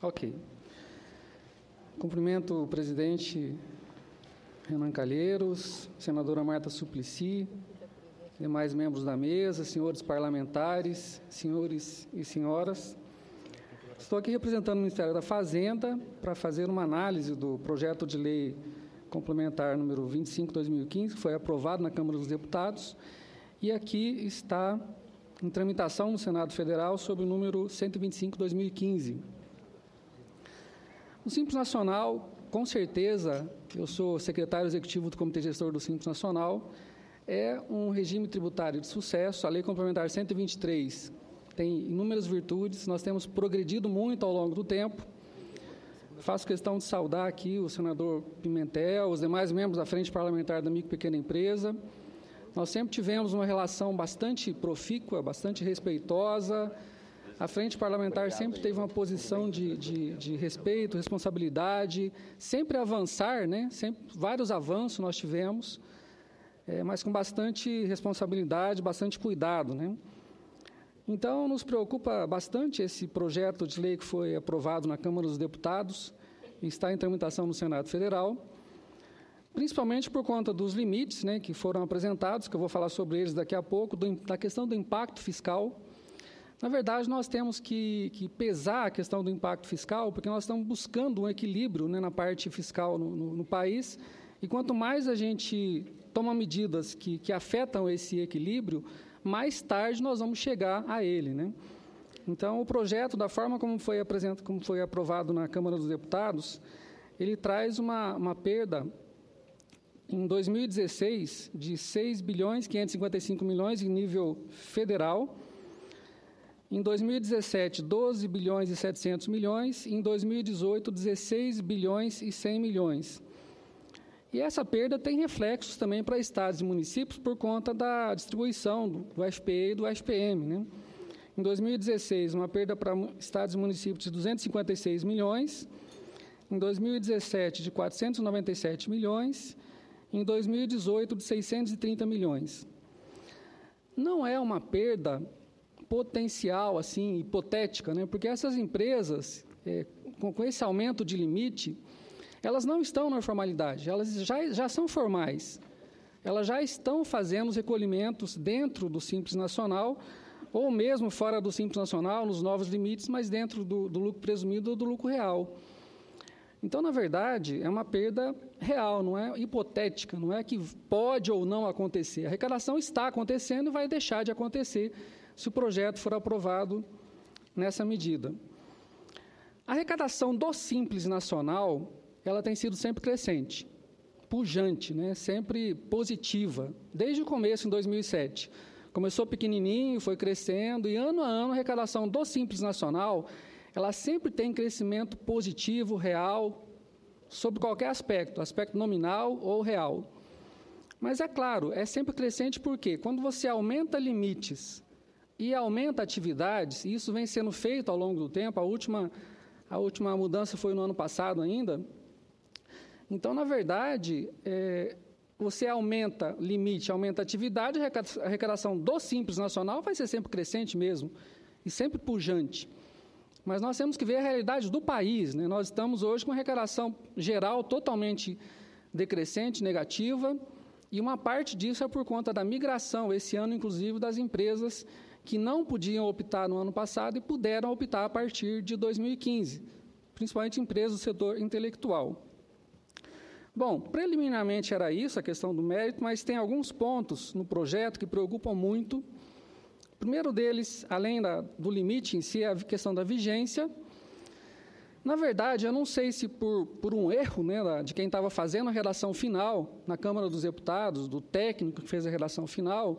Ok. Cumprimento o presidente Renan Calheiros, senadora Marta Suplicy, demais membros da mesa, senhores parlamentares, senhores e senhoras. Estou aqui representando o Ministério da Fazenda para fazer uma análise do projeto de lei complementar número 25/2015, que foi aprovado na Câmara dos Deputados, e aqui está em tramitação no Senado Federal sob o número 125/2015. O Simples Nacional, com certeza, eu sou secretário executivo do Comitê Gestor do Simples Nacional, é um regime tributário de sucesso. A Lei Complementar 123 tem inúmeras virtudes, nós temos progredido muito ao longo do tempo. Faço questão de saudar aqui o senador Pimentel, os demais membros da Frente Parlamentar da Micro e Pequena Empresa. Nós sempre tivemos uma relação bastante profícua, bastante respeitosa. A Frente Parlamentar sempre teve uma posição de respeito, responsabilidade, sempre avançar, né? Sempre, vários avanços nós tivemos, mas com bastante responsabilidade, bastante cuidado, né? Então, nos preocupa bastante esse projeto de lei que foi aprovado na Câmara dos Deputados e está em tramitação no Senado Federal, principalmente por conta dos limites, né, que foram apresentados, que eu vou falar sobre eles daqui a pouco, da questão do impacto fiscal. Na verdade, nós temos que pesar a questão do impacto fiscal, porque nós estamos buscando um equilíbrio, né, na parte fiscal no país, e quanto mais a gente toma medidas que afetam esse equilíbrio, mais tarde nós vamos chegar a ele, né? Então, o projeto, da forma como foi aprovado na Câmara dos Deputados, ele traz uma perda em 2016 de 6.555 bilhões em nível federal, em 2017, 12 bilhões e 700 milhões, e em 2018, 16 bilhões e 100 milhões. E essa perda tem reflexos também para estados e municípios por conta da distribuição do FPE e do FPM, né? Em 2016, uma perda para estados e municípios de 256 milhões, em 2017, de 497 milhões, em 2018, de 630 milhões. Não é uma perda potencial, assim, hipotética, né? Porque essas empresas, com esse aumento de limite, elas não estão na formalidade, elas já são formais. Elas já estão fazendo os recolhimentos dentro do Simples Nacional, ou mesmo fora do Simples Nacional, nos novos limites, mas dentro do lucro presumido ou do lucro real. Então, na verdade, é uma perda real, não é hipotética, não é que pode ou não acontecer. A arrecadação está acontecendo e vai deixar de acontecer se o projeto for aprovado nessa medida. A arrecadação do Simples Nacional, ela tem sido sempre crescente, pujante, né? Sempre positiva, desde o começo, em 2007. Começou pequenininho, foi crescendo, e ano a ano a arrecadação do Simples Nacional, ela sempre tem crescimento positivo, real, sobre qualquer aspecto nominal ou real. Mas, é claro, é sempre crescente porque quando você aumenta limites e aumenta atividades, e isso vem sendo feito ao longo do tempo, a última mudança foi no ano passado ainda. Então, na verdade, você aumenta limite, aumenta atividade, a arrecadação do Simples Nacional vai ser sempre crescente mesmo, e sempre pujante. Mas nós temos que ver a realidade do país, né? Nós estamos hoje com arrecadação geral totalmente decrescente, negativa, e uma parte disso é por conta da migração, esse ano, inclusive, das empresas que não podiam optar no ano passado e puderam optar a partir de 2015, principalmente empresas do setor intelectual. Bom, preliminarmente era isso, a questão do mérito, mas tem alguns pontos no projeto que preocupam muito. O primeiro deles, além do limite em si, é a questão da vigência. Na verdade, eu não sei se por um erro, né, de quem estava fazendo a redação final na Câmara dos Deputados, do técnico que fez a redação final,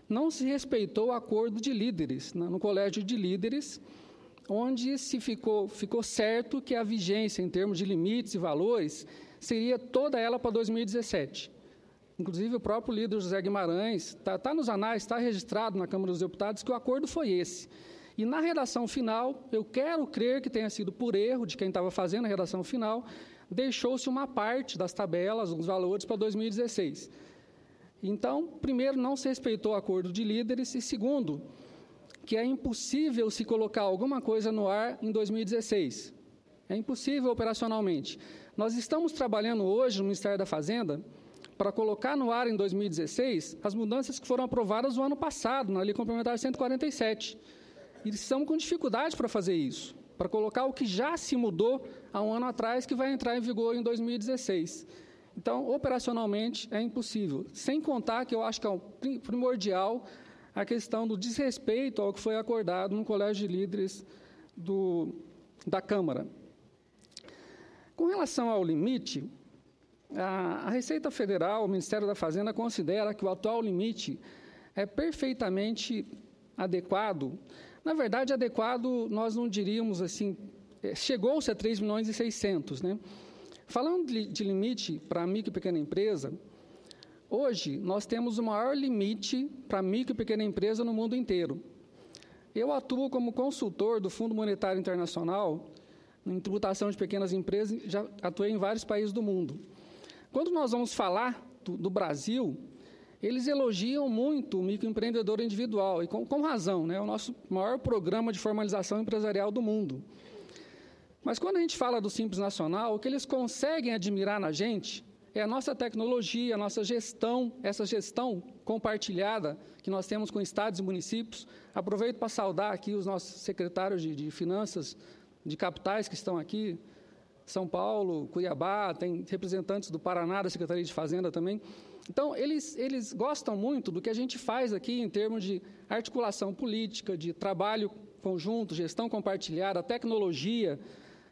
não se respeitou o acordo de líderes, né, no Colégio de Líderes, onde se ficou certo que a vigência em termos de limites e valores seria toda ela para 2017. Inclusive, o próprio líder José Guimarães, está nos anais, está registrado na Câmara dos Deputados que o acordo foi esse. E na redação final, eu quero crer que tenha sido por erro de quem estava fazendo a redação final, deixou-se uma parte das tabelas, os valores para 2016. Então, primeiro, não se respeitou o acordo de líderes, e segundo, que é impossível se colocar alguma coisa no ar em 2016. É impossível operacionalmente. Nós estamos trabalhando hoje no Ministério da Fazenda para colocar no ar em 2016 as mudanças que foram aprovadas no ano passado, na Lei Complementar 147. E estamos com dificuldade para fazer isso, para colocar o que já se mudou há um ano atrás, que vai entrar em vigor em 2016. Então, operacionalmente, é impossível. Sem contar que eu acho que é primordial a questão do desrespeito ao que foi acordado no Colégio de Líderes da Câmara. Com relação ao limite, a Receita Federal, o Ministério da Fazenda, considera que o atual limite é perfeitamente adequado. Na verdade, adequado, nós não diríamos assim, chegou-se a 3 milhões e 600, né? Falando de limite para a micro e pequena empresa, hoje nós temos o maior limite para a micro e pequena empresa no mundo inteiro. Eu atuo como consultor do Fundo Monetário Internacional em tributação de pequenas empresas, já atuei em vários países do mundo. Quando nós vamos falar do Brasil, eles elogiam muito o microempreendedor individual, e com razão, né? É o nosso maior programa de formalização empresarial do mundo. Mas quando a gente fala do Simples Nacional, o que eles conseguem admirar na gente é a nossa tecnologia, a nossa gestão, essa gestão compartilhada que nós temos com estados e municípios. Aproveito para saudar aqui os nossos secretários de Finanças de capitais que estão aqui, São Paulo, Cuiabá, tem representantes do Paraná, da Secretaria de Fazenda também. Então, eles gostam muito do que a gente faz aqui em termos de articulação política, de trabalho conjunto, gestão compartilhada, tecnologia.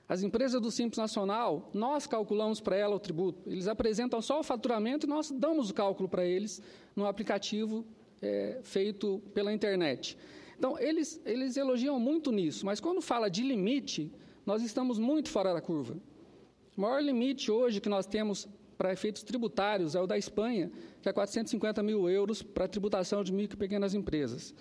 As empresas do Simples Nacional, nós calculamos para ela o tributo. Eles apresentam só o faturamento e nós damos o cálculo para eles no aplicativo feito pela internet. Então, eles elogiam muito nisso, mas quando fala de limite, nós estamos muito fora da curva. O maior limite hoje que nós temos para efeitos tributários é o da Espanha, que é 450 mil euros para a tributação de micro e pequenas empresas.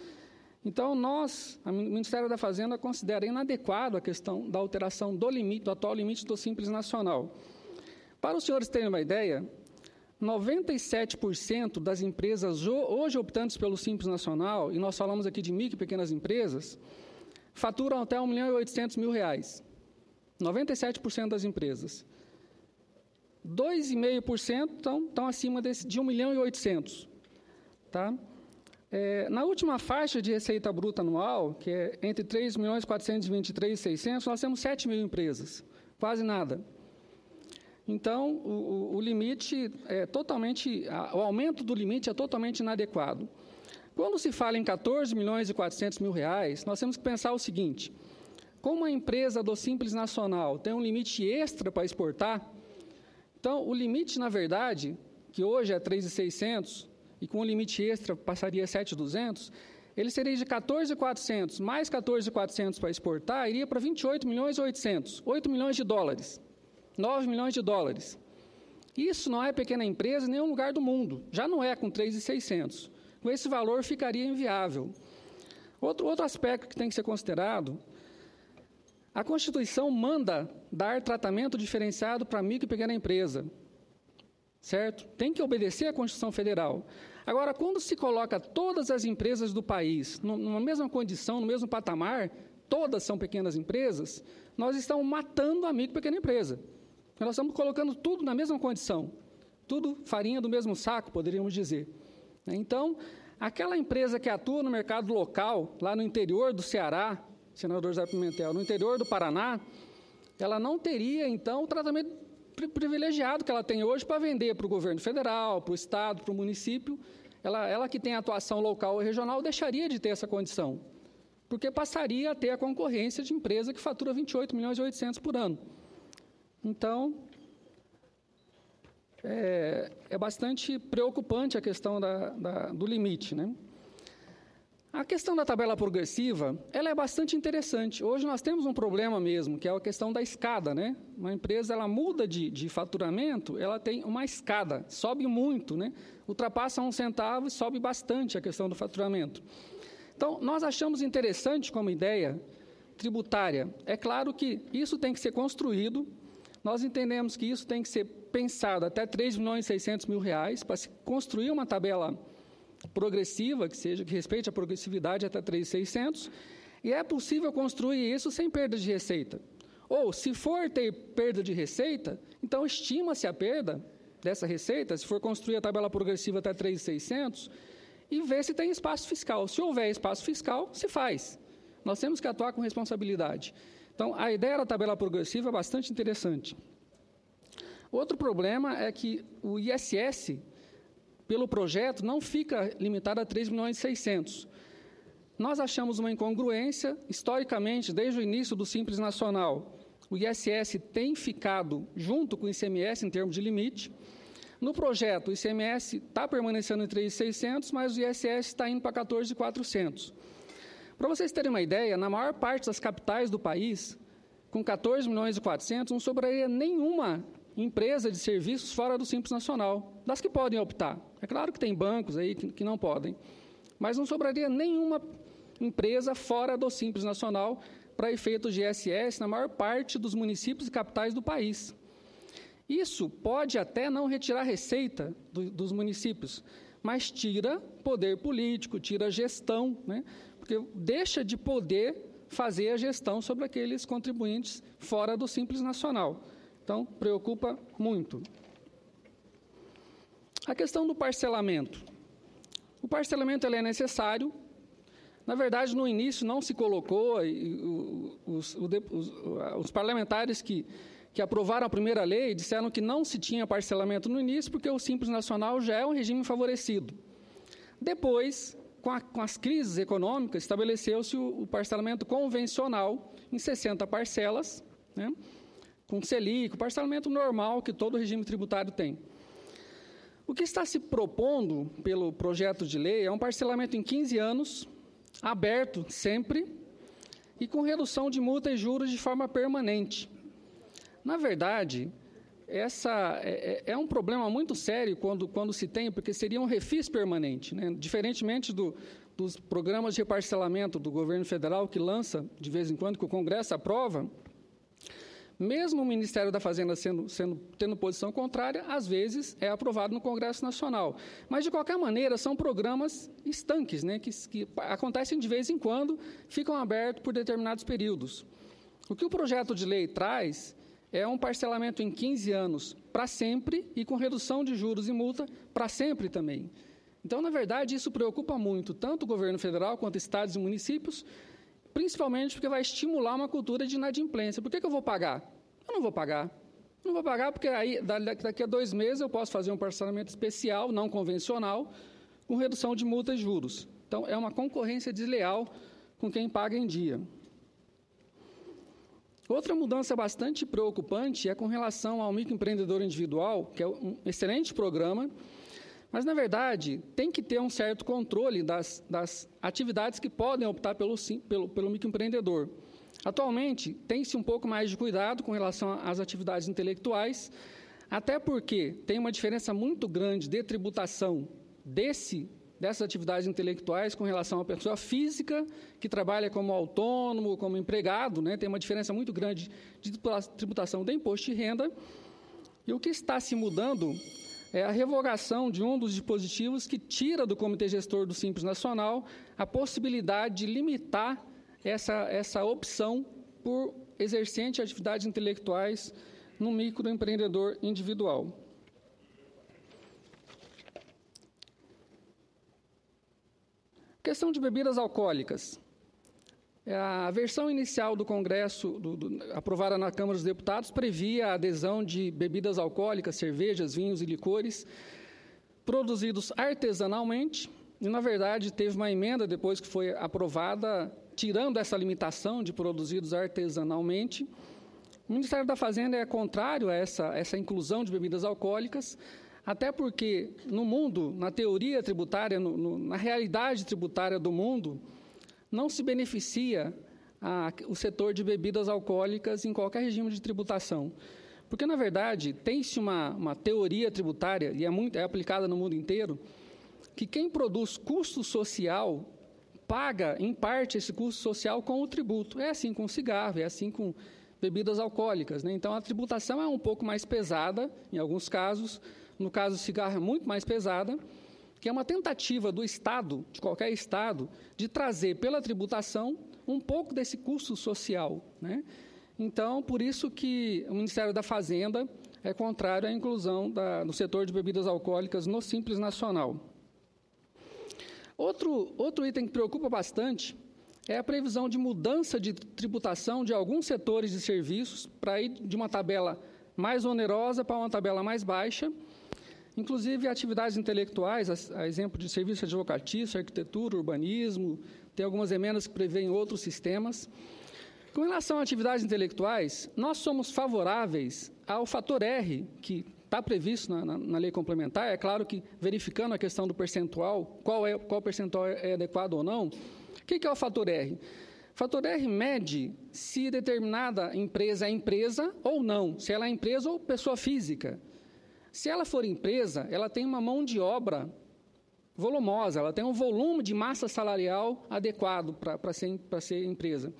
Então, o Ministério da Fazenda considera inadequado a questão da alteração do atual limite do Simples Nacional. Para os senhores terem uma ideia, 97% das empresas hoje optantes pelo Simples Nacional, e nós falamos aqui de micro e pequenas empresas, faturam até R$ 1.800.000. 97% das empresas. 2,5% estão acima de R$ 1.800.000. Tá? Na última faixa de receita bruta anual, que é entre 3.423.600.000, nós temos 7 mil empresas, quase nada. Então, o limite é totalmente, o aumento do limite é totalmente inadequado. Quando se fala em R$ 14.400.000, nós temos que pensar o seguinte: como a empresa do Simples Nacional tem um limite extra para exportar, então o limite, na verdade, que hoje é 3.600 e com o limite extra passaria a 7.200, ele seria de 14.400 mais 14.400 para exportar, iria para 28.800.000, 8 milhões de dólares. 9 milhões de dólares. Isso não é pequena empresa em nenhum lugar do mundo. Já não é com 3.600. Com esse valor ficaria inviável. Outro aspecto que tem que ser considerado, a Constituição manda dar tratamento diferenciado para micro e pequena empresa. Certo? Tem que obedecer à Constituição Federal. Agora, quando se coloca todas as empresas do país numa mesma condição, no mesmo patamar, todas são pequenas empresas, nós estamos matando a micro e pequena empresa. Nós estamos colocando tudo na mesma condição, tudo farinha do mesmo saco, poderíamos dizer. Então, aquela empresa que atua no mercado local, lá no interior do Ceará, senador Zé Pimentel, no interior do Paraná, ela não teria, então, o tratamento privilegiado que ela tem hoje para vender para o governo federal, para o estado, para o município. Ela que tem atuação local e regional deixaria de ter essa condição, porque passaria a ter a concorrência de empresa que fatura 28.800.000 por ano. Então, é bastante preocupante a questão do limite, né? A questão da tabela progressiva, ela é bastante interessante. Hoje nós temos um problema mesmo, que é a questão da escada, né? Uma empresa, ela muda de faturamento, ela tem uma escada, sobe muito, né? Ultrapassa 1 centavo e sobe bastante a questão do faturamento. Então, nós achamos interessante como ideia tributária. É claro que isso tem que ser construído. Nós entendemos que isso tem que ser pensado até R$ 3.600.000 para se construir uma tabela progressiva, que respeite a progressividade até 3.600, e é possível construir isso sem perda de receita. Ou, se for ter perda de receita, então estima-se a perda dessa receita, se for construir a tabela progressiva até 3.600, e ver se tem espaço fiscal. Se houver espaço fiscal, se faz. Nós temos que atuar com responsabilidade. Então, a ideia da tabela progressiva é bastante interessante. Outro problema é que o ISS, pelo projeto, não fica limitado a 3.600.000. Nós achamos uma incongruência. Historicamente, desde o início do Simples Nacional, o ISS tem ficado junto com o ICMS em termos de limite. No projeto, o ICMS está permanecendo em 3.600, mas o ISS está indo para 14.400. Para vocês terem uma ideia, na maior parte das capitais do país, com 14.400.000, não sobraria nenhuma empresa de serviços fora do Simples Nacional, das que podem optar. É claro que tem bancos aí que não podem, mas não sobraria nenhuma empresa fora do Simples Nacional para efeitos de ISS na maior parte dos municípios e capitais do país. Isso pode até não retirar receita dos municípios, mas tira poder político, tira gestão, né? Porque deixa de poder fazer a gestão sobre aqueles contribuintes fora do Simples Nacional. Então, preocupa muito. A questão do parcelamento. O parcelamento ele é necessário. Na verdade, no início não se colocou, os parlamentares que aprovaram a primeira lei disseram que não se tinha parcelamento no início, porque o Simples Nacional já é um regime favorecido. Depois, com as crises econômicas, estabeleceu-se o parcelamento convencional em 60 parcelas, né, com Selic, o parcelamento normal que todo regime tributário tem. O que está se propondo pelo projeto de lei é um parcelamento em 15 anos, aberto sempre, e com redução de multa e juros de forma permanente. Na verdade, essa é um problema muito sério quando se tem, porque seria um refis permanente, né? Diferentemente dos programas de reparcelamento do governo federal, que lança de vez em quando, que o Congresso aprova, mesmo o Ministério da Fazenda tendo posição contrária, às vezes é aprovado no Congresso Nacional. Mas, de qualquer maneira, são programas estanques, né, que acontecem de vez em quando, ficam abertos por determinados períodos. O que o projeto de lei traz é um parcelamento em 15 anos para sempre e com redução de juros e multa para sempre também. Então, na verdade, isso preocupa muito tanto o governo federal quanto estados e municípios, principalmente porque vai estimular uma cultura de inadimplência. Por que eu vou pagar? Eu não vou pagar. Não vou pagar porque aí, daqui a 2 meses eu posso fazer um parcelamento especial, não convencional, com redução de multa e juros. Então, é uma concorrência desleal com quem paga em dia. Outra mudança bastante preocupante é com relação ao microempreendedor individual, que é um excelente programa, mas, na verdade, tem que ter um certo controle das atividades que podem optar pelo microempreendedor. Atualmente, tem-se um pouco mais de cuidado com relação às atividades intelectuais, até porque tem uma diferença muito grande de tributação dessas atividades intelectuais com relação à pessoa física que trabalha como autônomo, como empregado, né? Tem uma diferença muito grande de tributação do imposto de renda. E o que está se mudando é a revogação de um dos dispositivos que tira do Comitê Gestor do Simples Nacional a possibilidade de limitar essa opção por exercente de atividades intelectuais no microempreendedor individual. Questão de bebidas alcoólicas. A versão inicial do Congresso, aprovada na Câmara dos Deputados, previa a adesão de bebidas alcoólicas, cervejas, vinhos e licores, produzidos artesanalmente, e, na verdade, teve uma emenda, depois que foi aprovada, tirando essa limitação de produzidos artesanalmente. O Ministério da Fazenda é contrário a essa inclusão de bebidas alcoólicas, até porque, no mundo, na teoria tributária, na realidade tributária do mundo, não se beneficia o setor de bebidas alcoólicas em qualquer regime de tributação. Porque, na verdade, tem-se uma teoria tributária, e é aplicada no mundo inteiro, que quem produz custo social paga, em parte, esse custo social com o tributo. É assim com cigarro, é assim com bebidas alcoólicas, né? Então, a tributação é um pouco mais pesada, em alguns casos. No caso do cigarro, é muito mais pesada, que é uma tentativa do Estado, de qualquer Estado, de trazer pela tributação um pouco desse custo social, né? Então, por isso que o Ministério da Fazenda é contrário à inclusão do setor de bebidas alcoólicas no Simples Nacional. Outro item que preocupa bastante é a previsão de mudança de tributação de alguns setores de serviços para ir de uma tabela mais onerosa para uma tabela mais baixa, inclusive atividades intelectuais, a exemplo de serviço advocatício, arquitetura, urbanismo, tem algumas emendas que prevêem outros sistemas. Com relação a atividades intelectuais, nós somos favoráveis ao fator R, que está previsto na lei complementar. É claro que, verificando a questão do percentual, qual percentual é adequado ou não. O que é o fator R? O fator R mede se determinada empresa é empresa ou não, se ela é empresa ou pessoa física. Se ela for empresa, ela tem uma mão de obra volumosa, ela tem um volume de massa salarial adequado para ser empresa.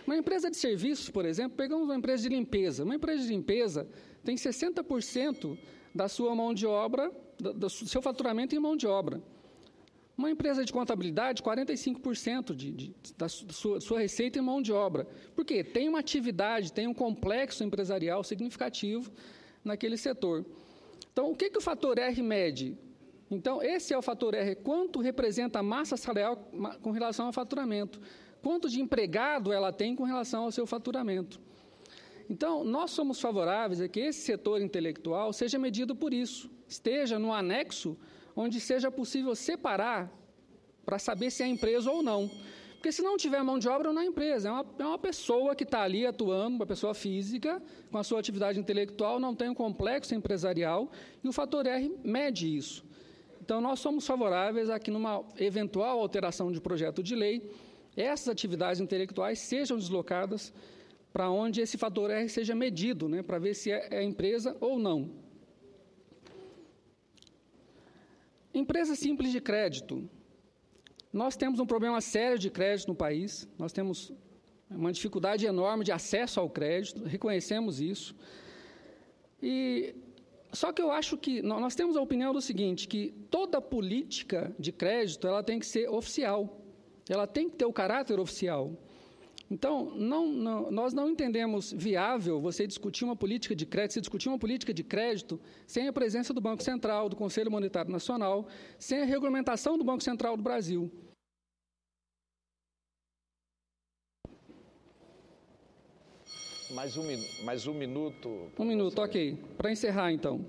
Uma empresa de serviços, por exemplo, pegamos uma empresa de limpeza. Uma empresa de limpeza tem 60% da sua mão de obra, do seu faturamento em mão de obra. Uma empresa de contabilidade, 45% da sua receita em mão de obra. Por quê? Tem uma atividade, tem um complexo empresarial significativo naquele setor. Então, o que o fator R mede? Então, esse é o fator R, quanto representa a massa salarial com relação ao faturamento. Quanto de empregado ela tem com relação ao seu faturamento. Então, nós somos favoráveis a que esse setor intelectual seja medido por isso, esteja no anexo onde seja possível separar para saber se é empresa ou não. Porque se não tiver mão de obra, não é empresa, é uma pessoa que está ali atuando, uma pessoa física, com a sua atividade intelectual, não tem um complexo empresarial, e o fator R mede isso. Então, nós somos favoráveis a que, numa eventual alteração de projeto de lei, essas atividades intelectuais sejam deslocadas para onde esse fator R seja medido, né, para ver se é empresa ou não. Empresa simples de crédito. Nós temos um problema sério de crédito no país, nós temos uma dificuldade enorme de acesso ao crédito, reconhecemos isso. Só que eu acho que nós temos a opinião do seguinte, que toda política de crédito ela tem que ser oficial, ela tem que ter o caráter oficial. Então, nós não entendemos viável você discutir uma política de crédito, sem a presença do Banco Central, do Conselho Monetário Nacional, sem a regulamentação do Banco Central do Brasil. Mais um minuto. Um minuto, ok. Para encerrar, então.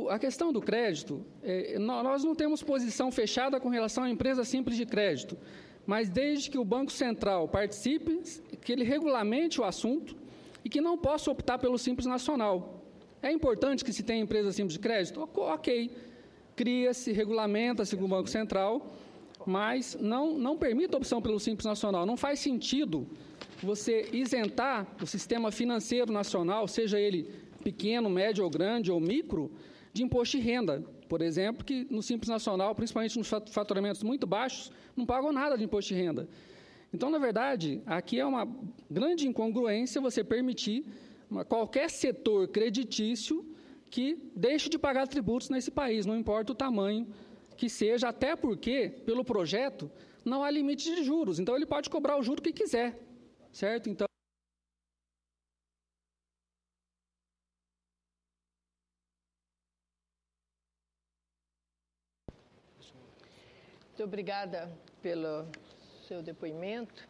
A questão do crédito, nós não temos posição fechada com relação à empresa simples de crédito, mas desde que o Banco Central participe, que ele regulamente o assunto e que não possa optar pelo Simples Nacional. É importante que se tenha empresa simples de crédito? Ok. Cria-se, regulamenta-se com o Banco Central, mas não permite a opção pelo Simples Nacional. Não faz sentido você isentar o sistema financeiro nacional, seja ele pequeno, médio ou grande ou micro, de imposto de renda. Por exemplo, que no Simples Nacional, principalmente nos faturamentos muito baixos, não pagam nada de imposto de renda. Então, na verdade, aqui é uma grande incongruência você permitir qualquer setor creditício que deixe de pagar tributos nesse país, não importa o tamanho que seja, até porque, pelo projeto, não há limite de juros. Então, ele pode cobrar o juro que quiser, certo? Então, muito obrigada pelo seu depoimento.